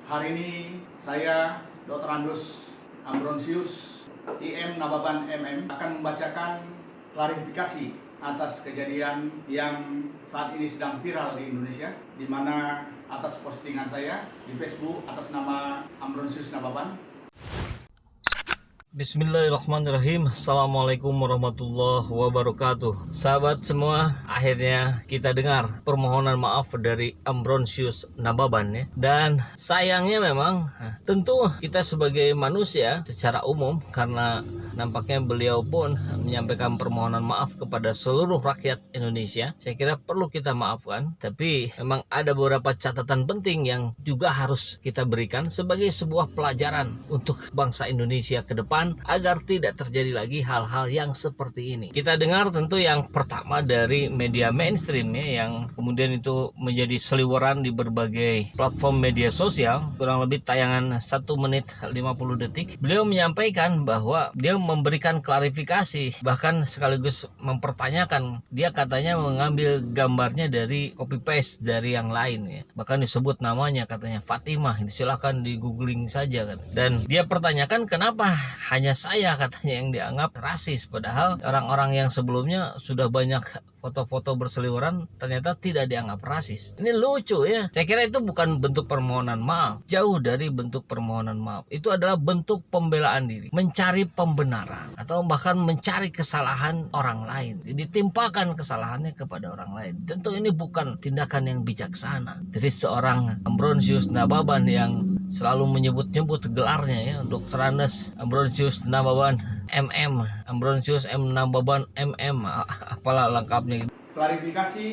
Hari ini saya, Dr. Andus Ambronsius, IM Nababan MM, akan membacakan klarifikasi atas kejadian yang saat ini sedang viral di Indonesia, di mana atas postingan saya di Facebook atas nama Ambronsius Nababan. Bismillahirrahmanirrahim. Assalamualaikum warahmatullahi wabarakatuh. Sahabat semua, akhirnya kita dengar permohonan maaf dari Ambronsius Nababan ya. Dan sayangnya memang tentu kita sebagai manusia secara umum, karena nampaknya beliau pun menyampaikan permohonan maaf kepada seluruh rakyat Indonesia, saya kira perlu kita maafkan. Tapi memang ada beberapa catatan penting yang juga harus kita berikan sebagai sebuah pelajaran untuk bangsa Indonesia ke depan, agar tidak terjadi lagi hal-hal yang seperti ini. Kita dengar tentu yang pertama dari media mainstream ya, yang kemudian itu menjadi seliweran di berbagai platform media sosial, kurang lebih tayangan 1 menit 50 detik. Beliau menyampaikan bahwa dia memberikan klarifikasi, bahkan sekaligus mempertanyakan. Dia katanya mengambil gambarnya dari copy paste dari yang lain ya. Bahkan disebut namanya, katanya Fatimah. Silahkan di googling saja kan. Dan dia pertanyakan kenapa hanya saya katanya yang dianggap rasis, padahal orang-orang yang sebelumnya sudah banyak foto-foto berseliweran ternyata tidak dianggap rasis. Ini lucu ya. Saya kira itu bukan bentuk permohonan maaf, jauh dari bentuk permohonan maaf. Itu adalah bentuk pembelaan diri, mencari pembenaran, atau bahkan mencari kesalahan orang lain, ditimpakan kesalahannya kepada orang lain. Tentu ini bukan tindakan yang bijaksana dari seorang Ambronsius Nababan yang selalu menyebut-nyebut gelarnya ya, Dr. Andus Ambronsius Nababan MM, Ambronsius M Nababan MM, apalah lengkapnya. Klarifikasi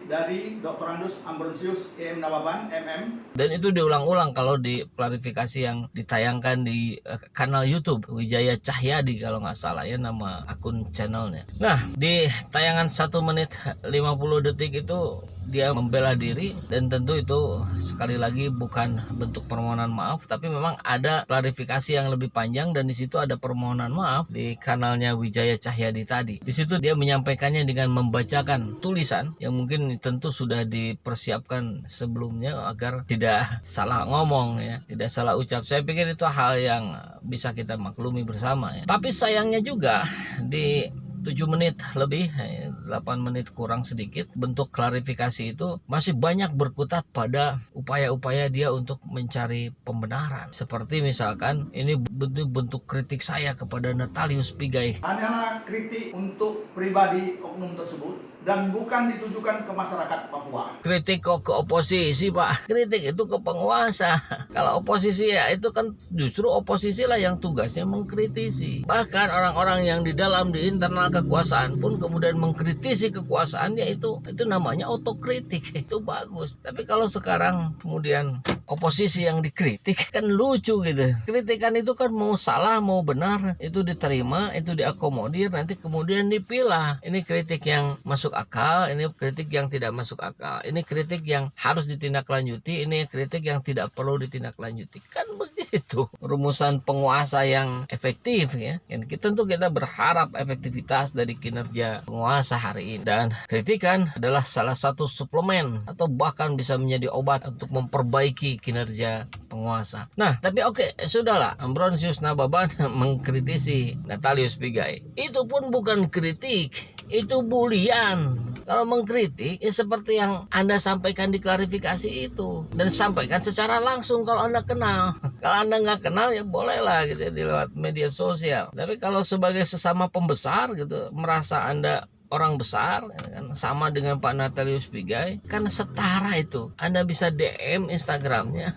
dari Dr. Andus Ambronsius IM Nababan MM. Dan itu diulang-ulang kalau di klarifikasi yang ditayangkan di kanal YouTube Wijaya Cahyadi kalau nggak salah ya nama akun channelnya. Nah, di tayangan 1 menit 50 detik itu dia membela diri, dan tentu itu sekali lagi bukan bentuk permohonan maaf, tapi memang ada klarifikasi yang lebih panjang, dan di situ ada permohonan maaf di kanalnya Wijaya Cahyadi tadi. Di situ dia menyampaikannya dengan membacakan tulisan yang mungkin tentu sudah dipersiapkan sebelumnya agar tidak salah ngomong ya, tidak salah ucap. Saya pikir itu hal yang bisa kita maklumi bersama ya. Tapi sayangnya juga di 7 menit lebih, 8 menit kurang sedikit, bentuk klarifikasi itu masih banyak berkutat pada upaya-upaya dia untuk mencari pembenaran. Seperti misalkan ini bentuk kritik saya kepada Natalius Pigai. Hanyalah kritik untuk pribadi oknum tersebut dan bukan ditujukan ke masyarakat Papua. Kritik kok ke oposisi, Pak? Kritik itu ke penguasa. Kalau oposisi ya itu kan justru oposisi lah yang tugasnya mengkritisi. Bahkan orang-orang yang di internal kekuasaan pun kemudian mengkritisi kekuasaan, ya itu namanya otokritik. Itu bagus. Tapi kalau sekarang kemudian oposisi yang dikritik, kan lucu gitu. Kritikan itu kan mau salah mau benar itu diterima, itu diakomodir, nanti kemudian dipilah. Ini kritik yang masuk akal, ini kritik yang tidak masuk akal, ini kritik yang harus ditindaklanjuti, ini kritik yang tidak perlu ditindaklanjuti. Kan begitu rumusan penguasa yang efektif ya. Dan tentu kita berharap efektivitas dari kinerja penguasa hari ini, dan kritikan adalah salah satu suplemen atau bahkan bisa menjadi obat untuk memperbaiki kinerja penguasa. Nah, tapi oke, sudahlah. Ambronsius Nababan mengkritisi Natalius Pigai. Itu pun bukan kritik, itu bulian. Kalau mengkritik ya seperti yang Anda sampaikan di klarifikasi itu, dan sampaikan secara langsung kalau Anda kenal. Kalau Anda nggak kenal ya bolehlah gitu di lewat media sosial. Tapi kalau sebagai sesama pembesar gitu, merasa Anda orang besar kan, sama dengan Pak Natalius Pigai, kan setara itu. Anda bisa DM Instagramnya,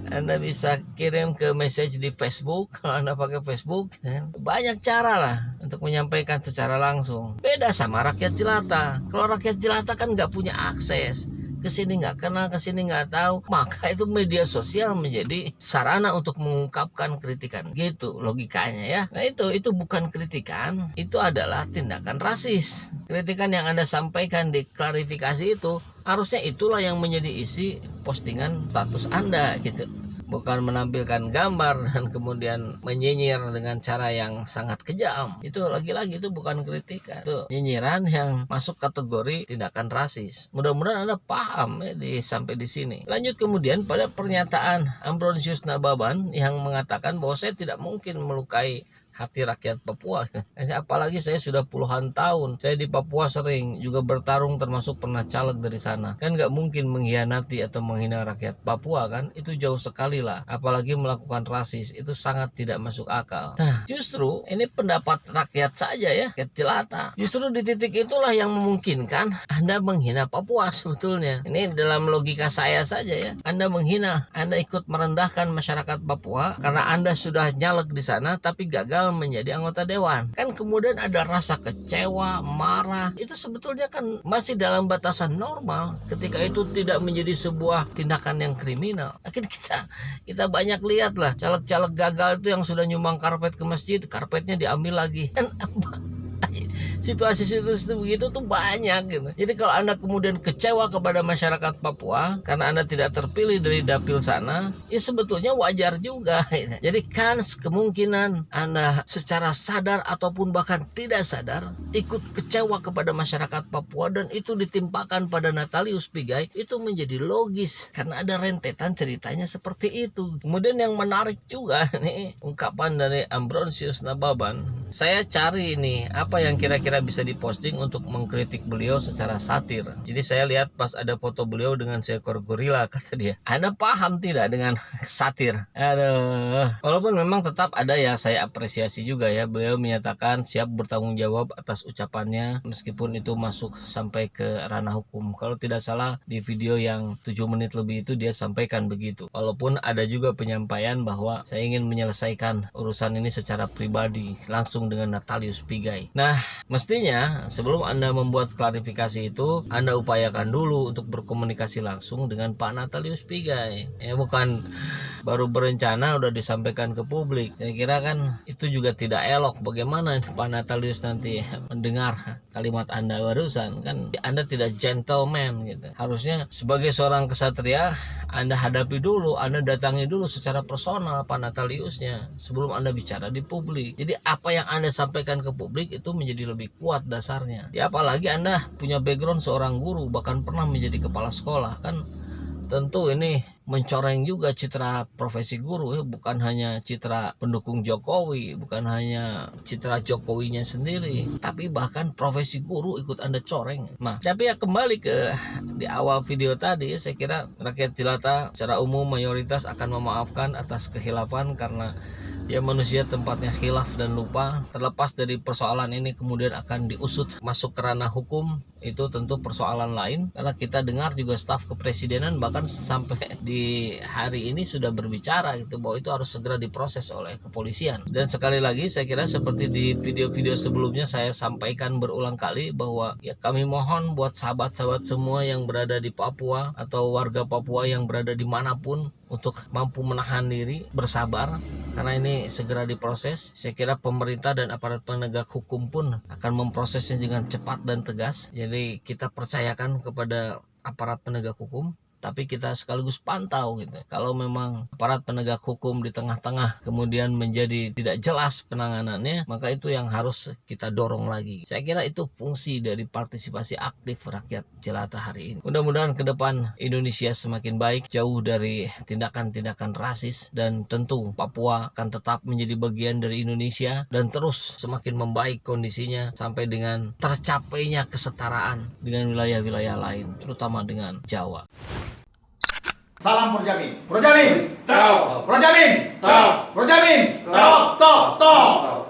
Anda bisa kirim ke message di Facebook kalau Anda pakai Facebook kan. Banyak cara lah untuk menyampaikan secara langsung. Beda sama rakyat jelata. Kalau rakyat jelata kan nggak punya akses kesini, nggak kenal, kesini nggak tahu, maka itu media sosial menjadi sarana untuk mengungkapkan kritikan, gitu logikanya ya. Nah itu bukan kritikan, itu adalah tindakan rasis. Kritikan yang Anda sampaikan di klarifikasi itu harusnya itulah yang menjadi isi postingan status Anda gitu. bukan menampilkan gambar dan kemudian menyinyir dengan cara yang sangat kejam. Itu lagi-lagi itu bukan kritikan, itu nyinyiran yang masuk kategori tindakan rasis. Mudah-mudahan Anda paham ya sampai di sini. Lanjut kemudian pada pernyataan Ambrosius Nababan yang mengatakan bahwa saya tidak mungkin melukai hati rakyat Papua. Apalagi saya sudah puluhan tahun saya di Papua, sering juga bertarung, termasuk pernah caleg dari sana. Kan nggak mungkin mengkhianati atau menghina rakyat Papua kan, itu jauh sekali lah. Apalagi melakukan rasis, itu sangat tidak masuk akal. Nah justru ini pendapat rakyat saja ya, rakyat jelata. Justru di titik itulah yang memungkinkan Anda menghina Papua sebetulnya. Ini dalam logika saya saja ya, Anda menghina, Anda ikut merendahkan masyarakat Papua karena Anda sudah nyaleg di sana tapi gagal menjadi anggota dewan. Kan kemudian ada rasa kecewa, marah. Itu sebetulnya kan masih dalam batasan normal ketika itu tidak menjadi sebuah tindakan yang kriminal. Akhirnya kita banyak lihat lah caleg-caleg gagal itu yang sudah nyumbang karpet ke masjid, karpetnya diambil lagi. Kan situasi-situasi begitu tuh banyak gitu. Jadi kalau Anda kemudian kecewa kepada masyarakat Papua karena Anda tidak terpilih dari dapil sana, ya sebetulnya wajar juga gitu. Jadi kan kemungkinan Anda secara sadar ataupun bahkan tidak sadar ikut kecewa kepada masyarakat Papua dan itu ditimpakan pada Natalius Pigai, itu menjadi logis karena ada rentetan ceritanya seperti itu. Kemudian yang menarik juga nih ungkapan dari Ambrosius Nababan. Saya cari ini apa yang kira-kira bisa diposting untuk mengkritik beliau secara satir. Jadi saya lihat pas ada foto beliau dengan seekor gorila, kata dia, Anda paham tidak dengan satir? Aduh, walaupun memang tetap ada yang saya apresiasi juga ya, beliau menyatakan siap bertanggung jawab atas ucapannya meskipun itu masuk sampai ke ranah hukum. Kalau tidak salah di video yang 7 menit lebih itu dia sampaikan begitu. Walaupun ada juga penyampaian bahwa saya ingin menyelesaikan urusan ini secara pribadi langsung dengan Natalius Pigai. Nah, mestinya sebelum Anda membuat klarifikasi itu, Anda upayakan dulu untuk berkomunikasi langsung dengan Pak Natalius Pigai. Ya bukan baru berencana udah disampaikan ke publik. Saya kira kan itu juga tidak elok. Bagaimana Pak Natalius nanti mendengar kalimat Anda barusan? Kan Anda tidak gentleman gitu. Harusnya sebagai seorang kesatria Anda hadapi dulu, Anda datangi dulu secara personal Pak Nataliusnya sebelum Anda bicara di publik. Jadi apa yang Anda sampaikan ke publik itu menjadi lebih kuat dasarnya. Ya apalagi Anda punya background seorang guru, bahkan pernah menjadi kepala sekolah, kan tentu ini mencoreng juga citra profesi guru ya, bukan hanya citra pendukung Jokowi, bukan hanya citra Jokowinya sendiri, tapi bahkan profesi guru ikut Anda coreng. Nah, tapi ya kembali ke di awal video tadi, saya kira rakyat jelata secara umum mayoritas akan memaafkan atas kehilafan karena ya manusia tempatnya khilaf dan lupa. Terlepas dari persoalan ini kemudian akan diusut masuk ke ranah hukum, itu tentu persoalan lain. Karena kita dengar juga staf kepresidenan bahkan sampai di hari ini sudah berbicara gitu bahwa itu harus segera diproses oleh kepolisian. Dan sekali lagi saya kira seperti di video-video sebelumnya saya sampaikan berulang kali bahwa ya kami mohon buat sahabat-sahabat semua yang berada di Papua atau warga Papua yang berada dimanapun untuk mampu menahan diri, bersabar, karena ini segera diproses. Saya kira pemerintah dan aparat penegak hukum pun akan memprosesnya dengan cepat dan tegas. Jadi kita percayakan kepada aparat penegak hukum, tapi kita sekaligus pantau gitu. Kalau memang aparat penegak hukum di tengah-tengah kemudian menjadi tidak jelas penanganannya, maka itu yang harus kita dorong lagi. Saya kira itu fungsi dari partisipasi aktif rakyat jelata hari ini. Mudah-mudahan ke depan Indonesia semakin baik, jauh dari tindakan-tindakan rasis, dan tentu Papua akan tetap menjadi bagian dari Indonesia dan terus semakin membaik kondisinya sampai dengan tercapainya kesetaraan dengan wilayah-wilayah lain, terutama dengan Jawa. Salam Projamin. Projamin. Tahu. Projamin. Tahu. Projamin. Tahu.